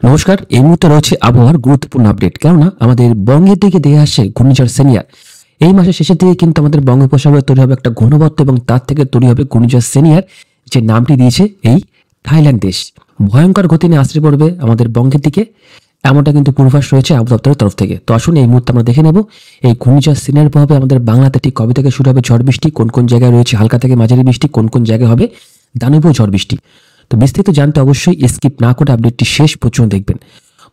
নমস্কার। এই মুহূর্তে রয়েছে আবহাওয়ার গুরুত্বপূর্ণ আপডেট, কেননা আমাদের বঙ্গের দিকে দিয়ে আসছে ঘূর্ণিঝড় সেনিয়ার। এই মাসের শেষের দিকে কিন্তু আমাদের বঙ্গোপসাগরে তৈরি হবে একটা ঘূর্ণাবর্ত এবং তার থেকে তৈরি হবে ঘূর্ণিঝড় সেনিয়ার, যে নামটি দিয়েছে এই থাইল্যান্ড দেশ। ভয়ঙ্কর গতি নিয়ে আছড়ে পড়বে আমাদের বঙ্গের দিকে, এমনটা কিন্তু পূর্বাভাস রয়েছে আবহাওয়া দপ্তরের তরফ থেকে। তো আসুন এই মুহূর্তে আমরা দেখে নেব এই ঘূর্ণিঝড় সেনিয়ার প্রভাবে আমাদের বাংলাতে ঠিক কবে থেকে শুরু হবে ঝড় বৃষ্টি, কোন কোন জায়গায় রয়েছে হালকা থেকে মাঝারি বৃষ্টি, কোন কোন জায়গায় হবে দানবীয় ঝড় বৃষ্টি। তো বিস্তারিত জানতে অবশ্যই স্কিপ না করে আপডেটটি শেষ পর্যন্ত দেখবেন।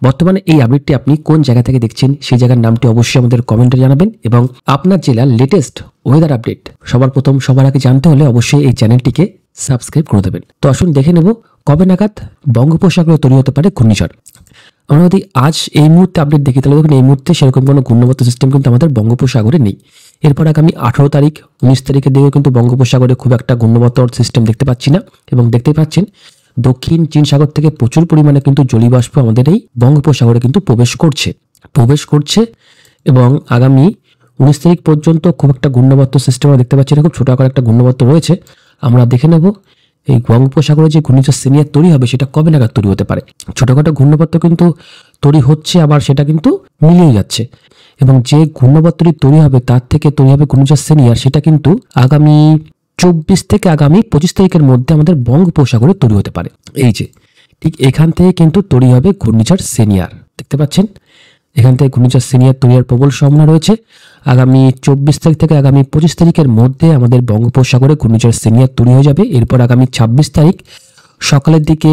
বর্তমানে এই আপডেটটি আপনি কোন জায়গা থেকে দেখছেন সেই জায়গার নামটি অবশ্যই আমাদের কমেন্টে জানাবেন, এবং আপনার জেলার লেটেস্ট ওয়েদার আপডেট সবার প্রথম সবার আগে জানতে হলে অবশ্যই এই চ্যানেলটিকে সাবস্ক্রাইব করে দেবেন। তো আসুন দেখে নেব কবে নাগাদ বঙ্গোপসাগরে তৈরি হতে পারে ঘূর্ণিঝড়। আমরা যদি আজ এই মুহূর্তে আপডেট দেখি তাহলে দেখুন এই মুহূর্তে সেরকম কোনো ঘূর্ণাবর্ত সিস্টেম কিন্তু আমাদের বঙ্গোপসাগরে নেই। এরপর আগামী 18 তারিখ 19 তারিখের দিকেও কিন্তু বঙ্গোপসাগরে খুব একটা ঘূর্ণাবর্ত সিস্টেম দেখতে পাচ্ছি না, এবং দেখতেই পাচ্ছেন দক্ষিণ চীন সাগর থেকে প্রচুর পরিমাণে কিন্তু জলীয়বাষ্প আমাদের এই বঙ্গোপসাগরে কিন্তু প্রবেশ করছে এবং আগামী 19 তারিখ পর্যন্ত খুব একটা ঘূর্ণাবর্ত সিস্টেম আমরা দেখতে পাচ্ছি না। খুব ছোট আকার একটা ঘূর্ণাবর্ত রয়েছে। আমরা দেখে নেব এই বঙ্গোপসাগরে যে ঘূর্ণিঝড় সেনিয়ার তৈরি হবে সেটা কবে নাগাদ তৈরি হতে পারে। ছোটখাটো ঘূর্ণাবর্ত কিন্তু তৈরি হচ্ছে, আবার সেটা কিন্তু মিলিয়ে যাচ্ছে, এবং যে ঘূর্ণাবর্তটি তৈরি হবে তার থেকে তৈরি হবে ঘূর্ণিঝড় সেনিয়ার, সেটা কিন্তু আগামী 24 থেকে আগামী 25 তারিখের মধ্যে আমাদের বঙ্গোপসাগরে তৈরি হতে পারে। এই যে ঠিক এখান থেকে কিন্তু তৈরি হবে ঘূর্ণিঝড় সেনিয়ার, দেখতে পাচ্ছেন এখান থেকে ঘূর্ণিঝড় সেনিয়ার তৈরির প্রবল সম্ভাবনা রয়েছে। আগামী 24 তারিখ থেকে আগামী 25 তারিখের মধ্যে আমাদের বঙ্গোপসাগরে ঘূর্ণিঝড় সেনিয়ার তৈরি হয়ে যাবে। এরপর আগামী 26 তারিখ সকালের দিকে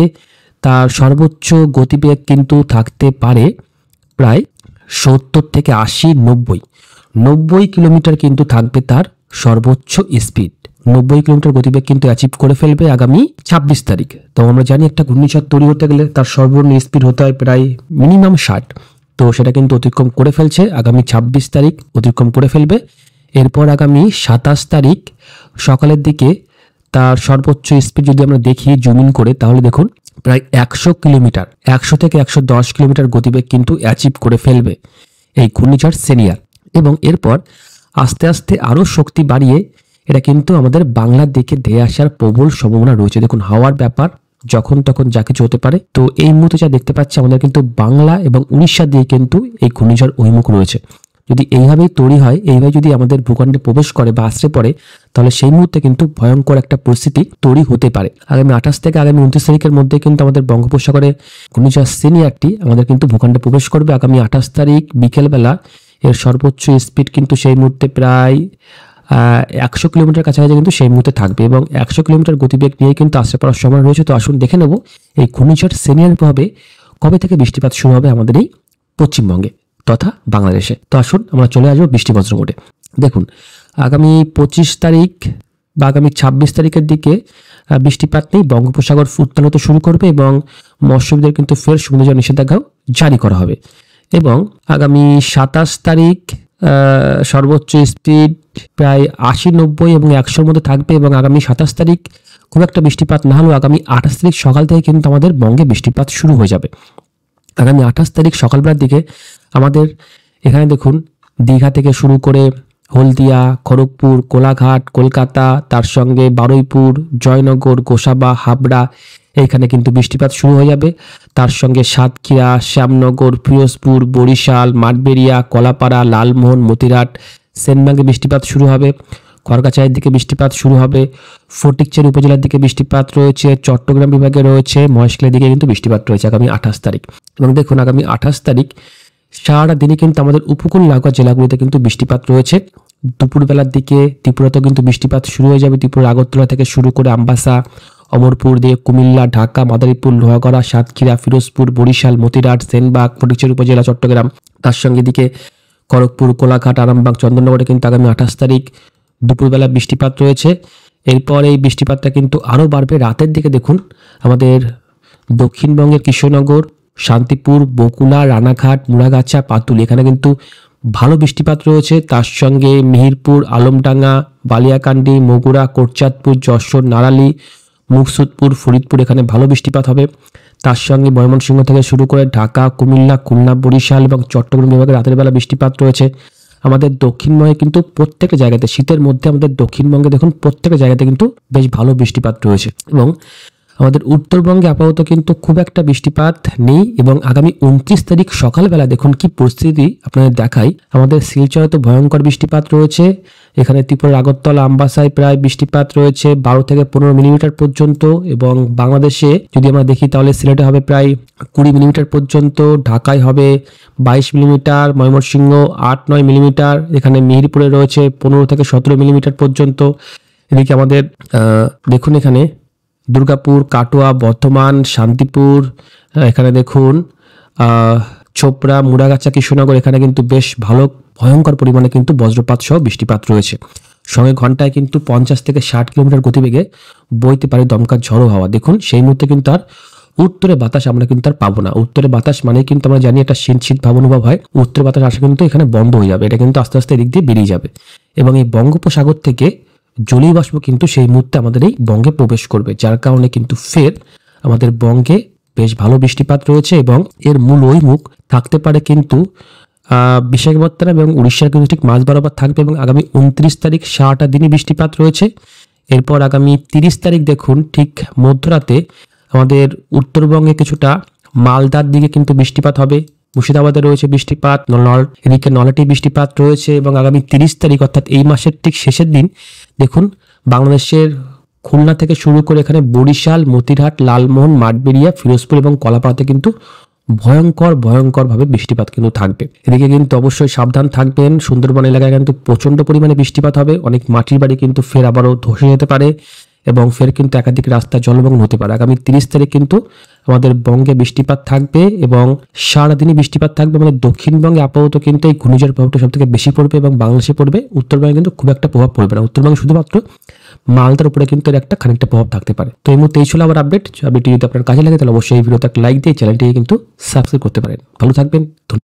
তার সর্বোচ্চ গতিবেগ কিন্তু থাকতে পারে প্রায় 70 থেকে 80, 90 কিলোমিটার কিন্তু থাকবে তার সর্বোচ্চ স্পিড। 90 কিলোমিটার গতিবেগ কিন্তু অ্যাচিভ করে ফেলবে আগামী 26 তারিখ। তো আমরা জানি একটা ঘূর্ণিঝড় তৈরি হতে গেলে তার সর্বনিম্ন স্পিড হতে হয় প্রায় মিনিমাম 60। তো সেটা কিন্তু অতিক্রম করে ফেলছে, আগামী 26 তারিখ অতিক্রম করে ফেলবে। এরপর আগামী 27 তারিখ সকালের দিকে তার সর্বোচ্চ স্পিড যদি আমরা দেখি জুম ইন করে, তাহলে দেখুন প্রায় 100 কিলোমিটার, 100 থেকে 110 কিলোমিটার গতিবেগ কিন্তু অ্যাচিভ করে ফেলবে এই ঘূর্ণিঝড় সেনিয়ার। এবং এরপর আস্তে আস্তে আরও শক্তি বাড়িয়ে এটা কিন্তু আমাদের বাংলার দিকে ধেয়ে আসার প্রবল সম্ভাবনা রয়েছে। দেখুন হাওয়ার ব্যাপার যখন তখন যা কিছু হতে পারে। তো এই মুহূর্তে যা দেখতে পাচ্ছি আমাদের কিন্তু বাংলা এবং উড়িষ্যা দিয়ে কিন্তু এই ঘূর্ণিঝড় অভিমুখ রয়েছে। যদি এইভাবেই তৈরি হয়, এইভাবে যদি আমাদের ভূখণ্ডে প্রবেশ করে বা আশ্রে পড়ে, তাহলে সেই মুহূর্তে কিন্তু ভয়ঙ্কর একটা পরিস্থিতি তৈরি হতে পারে। আগামী 28 থেকে আগামী 29 তারিখের মধ্যে কিন্তু আমাদের বঙ্গোপসাগরে ঘূর্ণিঝড় সেনিয়ারটি আমাদের কিন্তু ভূখণ্ডে প্রবেশ করবে। আগামী 28 তারিখ বিকেলবেলা এর সর্বোচ্চ স্পিড কিন্তু সেই মুহূর্তে প্রায় 100 কিলোমিটার কাছাকাছি কিন্তু সেই মুহূর্তে থাকবে, এবং 100 কিলোমিটার গতিবেগ নিয়ে কিন্তু আশ্রে পড়ার সময় রয়েছে। তো আসুন দেখে নেব এই ঘূর্ণিঝড় সেনিয়ার প্রভাবে কবে থেকে বৃষ্টিপাত শুরু হবে আমাদের এই পশ্চিমবঙ্গে তথা বাংলাদেশে। তো আসুন আমরা চলে আসবো বৃষ্টি বজ্র মোডে। দেখুন আগামী 25 তারিখ বা আগামী 26 তারিখের দিকে বৃষ্টিপাত নেই, বঙ্গোপসাগর উত্তাল হতে শুরু করবে এবং মৎস্যজীবীদের কিন্তু ফের সমুদ্র নিষেধাজ্ঞাও জারি করা হবে। এবং আগামী 27 তারিখ সর্বোচ্চ স্পিড প্রায় 80, 90 এবং 100-র মধ্যে থাকবে, এবং আগামী 27 তারিখ খুব একটা বৃষ্টিপাত না হলেও আগামী 28 তারিখ সকাল থেকে কিন্তু আমাদের বঙ্গে বৃষ্টিপাত শুরু হয়ে যাবে। আগামী 28 তারিখ সকালবেলার দিকে আমাদের এখানে দেখুন দীঘা থেকে শুরু করে হলদিয়া, খড়গপুর, কোলাঘাট, কলকাতা, তার সঙ্গে বারুইপুর, জয়নগর, গোসাবা, হাবড়া, এইখানে কিন্তু বৃষ্টিপাত শুরু হয়ে যাবে। তার সঙ্গে সাতক্ষীরা, শ্যামনগর, পিরোজপুর, বরিশাল, মাঠবেড়িয়া, কলাপাড়া, লালমোহন, মতিরাট, সেনবাগে বৃষ্টিপাত শুরু হবে। খড়গাছাইয়ের দিকে বৃষ্টিপাত শুরু হবে। ফটিকছড়ি উপজেলার দিকে বৃষ্টিপাত রয়েছে। চট্টগ্রাম বিভাগে রয়েছে। মহেশখালীর দিকে কিন্তু বৃষ্টিপাত রয়েছে আগামী 28 তারিখ। এবং দেখুন আগামী 28 তারিখ সারা দিনে কিন্তু আমাদের উপকূল লাগোয়া জেলাগুলিতে কিন্তু বৃষ্টিপাত রয়েছে। দুপুরবেলার দিকে ত্রিপুরাতেও কিন্তু বৃষ্টিপাত শুরু হয়ে যাবে। ত্রিপুরার আগরতলা থেকে শুরু করে আমবাসা, অমরপুর দিয়ে কুমিল্লা, ঢাকা, মাদারীপুর, লোহাগড়া, সাতক্ষীরা, ফিরোজপুর, বরিশাল, মতিরাট, সেনবাগ, ফটিকছড়ি উপজেলা, চট্টগ্রাম, তার সঙ্গে দিকে খড়গপুর, কোলাঘাট, আরামবাগ, চন্দননগরে কিন্তু আগামী 28 তারিখ দুপুরবেলা বৃষ্টিপাত রয়েছে। এরপর এই বৃষ্টিপাতটা কিন্তু আরও বাড়বে রাতের দিকে। দেখুন আমাদের দক্ষিণবঙ্গের কৃষ্ণনগর, শান্তিপুর, বকুলা, রানাঘাট, মুড়াগাছা, পাতুল, এখানে কিন্তু ভালো বৃষ্টিপাত রয়েছে। তার সঙ্গে মেহেরপুর, আলমডাঙ্গা, বালিয়াকান্দি, মগুরা, কোটচাঁদপুর, যশোর, নারালি, মুকসুদপুর, ফরিদপুর, এখানে ভালো বৃষ্টিপাত হবে। তার সঙ্গে ময়মনসিংহ থেকে শুরু করে ঢাকা, কুমিল্লা, খুলনা, বরিশাল এবং চট্টগ্রাম বিভাগে রাতের বেলা বৃষ্টিপাত রয়েছে। আমাদের দক্ষিণবঙ্গে কিন্তু প্রত্যেকটা জায়গাতে শীতের মধ্যে আমাদের দক্ষিণবঙ্গে দেখুন প্রত্যেকটা জায়গাতে কিন্তু বেশ ভালো বৃষ্টিপাত রয়েছে। এবং আমাদের উত্তরবঙ্গে আপাতত কিন্তু খুব একটা বৃষ্টিপাত নেই এবং আগামী 29 তারিখ সকালবেলা দেখুন কি পরিস্থিতি আপনাদের দেখাই। আমাদের শিলচরে তো ভয়ঙ্কর বৃষ্টিপাত রয়েছে, এখানে ত্রিপুরার আগরতলা আমবাসায় প্রায় বৃষ্টিপাত রয়েছে 12 থেকে 15 মিলিমিটার পর্যন্ত, এবং বাংলাদেশে যদি আমরা দেখি তাহলে সিলেটে হবে প্রায় 20 মিলিমিটার পর্যন্ত, ঢাকায় হবে 22 মিলিমিটার, ময়মনসিংহ 8-9 মিলিমিটার, এখানে মিহিরপুরে রয়েছে 15 থেকে 17 মিলিমিটার পর্যন্ত। এদিকে আমাদের দেখুন এখানে দুর্গাপুর, কাটোয়া, বর্ধমান, শান্তিপুর, এখানে দেখুন ছোপড়া, মুড়াগাছা, কৃষ্ণনগর, এখানে কিন্তু বেশ ভালো ভয়ঙ্কর পরিমাণে কিন্তু বজ্রপাত সহ বৃষ্টিপাত রয়েছে। সঙ্গে ঘন্টায় কিন্তু 50 থেকে 60 কিলোমিটার গতিবেগে বইতে পারে দমকা ঝড়ো হাওয়া। দেখুন সেই মুহূর্তে কিন্তু আর উত্তরে বাতাস আমরা কিন্তু আর পাবো না। উত্তরে বাতাস মানে কিন্তু আমরা জানি একটা শীত ভাব অনুভব হয়, উত্তরে বাতাস আসা কিন্তু এখানে বন্ধ হয়ে যাবে, এটা কিন্তু আস্তে আস্তে এদিক দিয়ে বেরিয়ে যাবে এবং এই বঙ্গোপসাগর থেকে জলীয় বাষ্প কিন্তু সেই মুহূর্তে আমাদের এই বঙ্গে প্রবেশ করবে, যার কারণে কিন্তু ফের আমাদের বঙ্গে বেশ ভালো বৃষ্টিপাত রয়েছে এবং এর মূল ওই মুখ থাকতে পারে কিন্তু বিশাখাপত্তনম এবং উড়িষ্যার কিন্তু ঠিক মাঝ বরাবর থাকবে এবং আগামী 29 তারিখ সারাটা দিনই বৃষ্টিপাত রয়েছে। এরপর আগামী 30 তারিখ দেখুন ঠিক মধ্যরাতে আমাদের উত্তরবঙ্গে কিছুটা মালদার দিকে কিন্তু বৃষ্টিপাত হবে, মুর্শিদাবাদে রয়েছে বৃষ্টিপাত, এদিকে নলহাটি বৃষ্টিপাত রয়েছে এবং আগামী 30 তারিখ অর্থাৎ এই মাসের ঠিক শেষের দিন দেখুন বাংলাদেশের খুলনা থেকে শুরু করে এখানে বরিশাল, মতিরহাট, লালমোহন, মাঠবেড়িয়া, ফিরোজপুর এবং কলাপাড়াতে কিন্তু ভয়ঙ্কর ভাবে বৃষ্টিপাত কিন্তু থাকবে। এদিকে কিন্তু অবশ্যই সাবধান থাকবেন, সুন্দরবন এলাকায় কিন্তু প্রচন্ড পরিমাণে বৃষ্টিপাত হবে, অনেক মাটির বাড়ি কিন্তু ফের আবারও ধসে যেতে পারে এবং ফের কিন্তু একাধিক রাস্তা জলমগ্ন হতে পারে। আগামী 30 তারিখ কিন্তু আমাদের বঙ্গে বৃষ্টিপাত থাকবে এবং সারাদিনই বৃষ্টিপাত থাকবে। আমাদের দক্ষিণবঙ্গে আপাতত কিন্তু এই ঘূর্ণিঝড় প্রভাবটা সব থেকে বেশি পড়বে এবং বাংলাদেশে পড়বে, উত্তরবঙ্গে কিন্তু খুব একটা প্রভাব পড়বে না। উত্তরবঙ্গে শুধুমাত্র মালদার উপরে কিন্তু এর একটা খানিকটা প্রভাব থাকতে পারে। তো এই মুহূর্তে এই ছিল আমার আপডেট। যদি আপনার কাজে লাগে তাহলে অবশ্যই এই ভিডিওতে একটা লাইক দিয়ে চ্যানেলটিকে কিন্তু সাবস্ক্রাইব করতে পারেন। ভালো থাকবেন।